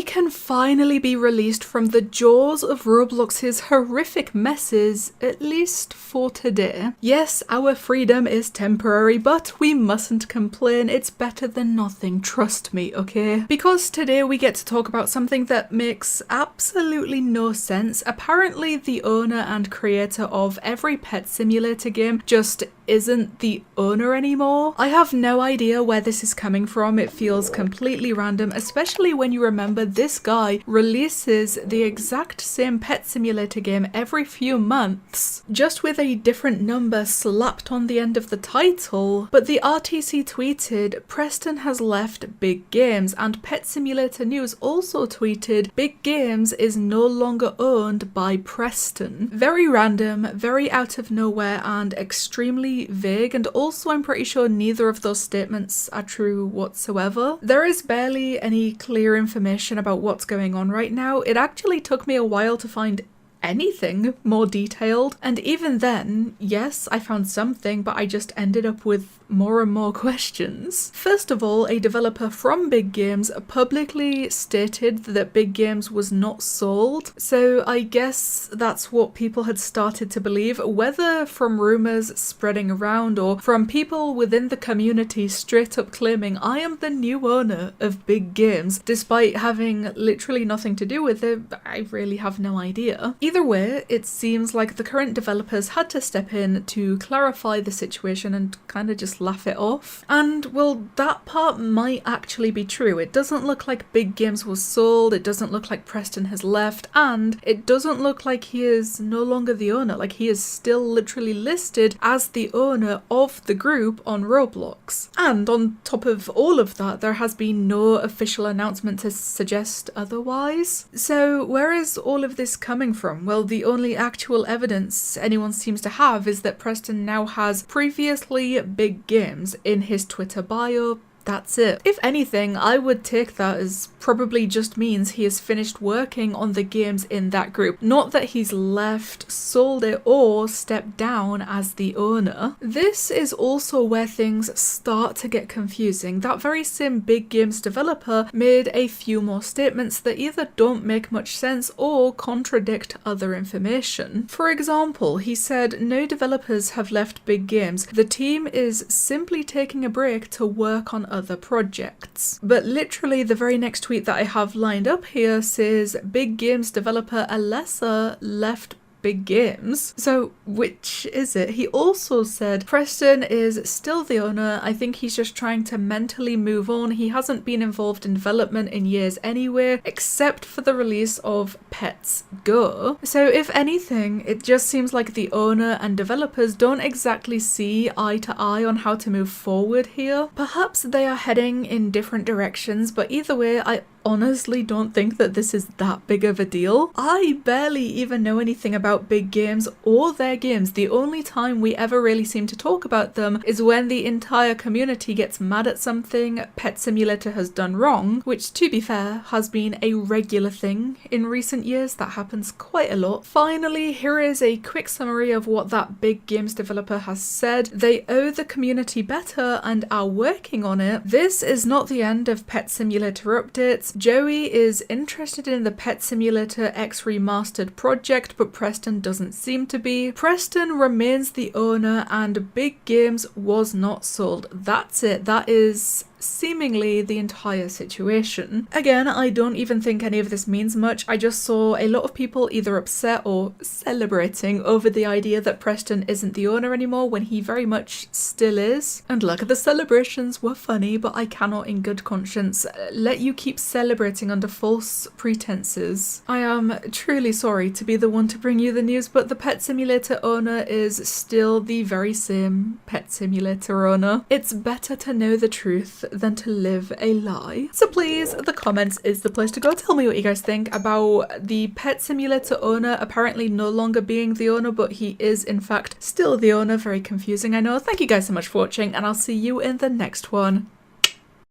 we can finally be released from the jaws of Roblox's horrific messes, at least for today. Yes, our freedom is temporary, but we mustn't complain. It's better than nothing, trust me, okay? Because today we get to talk about something that makes absolutely no sense. Apparently the owner and creator of every pet simulator game just isn't the owner anymore. I have no idea where this is coming from. It feels completely random, especially when you remember this guy releases the exact same pet simulator game every few months, just with a different number slapped on the end of the title. But the RTC tweeted, Preston has left Big Games, and Pet Simulator News also tweeted, Big Games is no longer owned by Preston. Very random, very out of nowhere, and extremely vague, and also I'm pretty sure neither of those statements are true whatsoever. There is barely any clear information about what's going on right now. It actually took me a while to find anything more detailed, and even then, yes, I found something, but I just ended up with more and more questions. First of all, a developer from Big Games publicly stated that Big Games was not sold, so I guess that's what people had started to believe, whether from rumors spreading around or from people within the community straight up claiming I am the new owner of Big Games, despite having literally nothing to do with it. I really have no idea. Either way, it seems like the current developers had to step in to clarify the situation and kind of just laugh it off. And well, that part might actually be true. It doesn't look like Big Games was sold, it doesn't look like Preston has left, and it doesn't look like he is no longer the owner. Like, he is still literally listed as the owner of the group on Roblox. And on top of all of that, there has been no official announcement to suggest otherwise. So where is all of this coming from? Well, the only actual evidence anyone seems to have is that Preston now has previously Big Games in his Twitter bio. That's it. If anything, I would take that as probably just means he has finished working on the games in that group. Not that he's left, sold it, or stepped down as the owner. This is also where things start to get confusing. That very same Big Games developer made a few more statements that either don't make much sense or contradict other information. For example, he said, no developers have left Big Games. The team is simply taking a break to work on other projects. But literally the very next tweet that I have lined up here says Big Games developer Alessa left Big Games. So which is it? He also said Preston is still the owner. I think he's just trying to mentally move on. He hasn't been involved in development in years anyway, except for the release of Pets Go. So if anything, it just seems like the owner and developers don't exactly see eye to eye on how to move forward here. Perhaps they are heading in different directions, but either way, I honestly don't think that this is that big of a deal. I barely even know anything about Big Games or their games. The only time we ever really seem to talk about them is when the entire community gets mad at something Pet Simulator has done wrong, which, to be fair, has been a regular thing in recent years. That happens quite a lot. Finally, here is a quick summary of what that Big Games developer has said. They owe the community better and are working on it. This is not the end of Pet Simulator updates. Joey is interested in the Pet Simulator X Remastered project, but Preston doesn't seem to be. Preston remains the owner and Big Games was not sold. That's it. That is seemingly the entire situation. Again, I don't even think any of this means much. I just saw a lot of people either upset or celebrating over the idea that Preston isn't the owner anymore when he very much still is. And look, the celebrations were funny, but I cannot in good conscience let you keep celebrating under false pretenses. I am truly sorry to be the one to bring you the news, but the Pet Simulator owner is still the very same Pet Simulator owner. It's better to know the truth than to live a lie. So please, the comments is the place to go. Tell me what you guys think about the Pet Simulator owner apparently no longer being the owner, but he is in fact still the owner. Very confusing, I know. Thank you guys so much for watching, and I'll see you in the next one.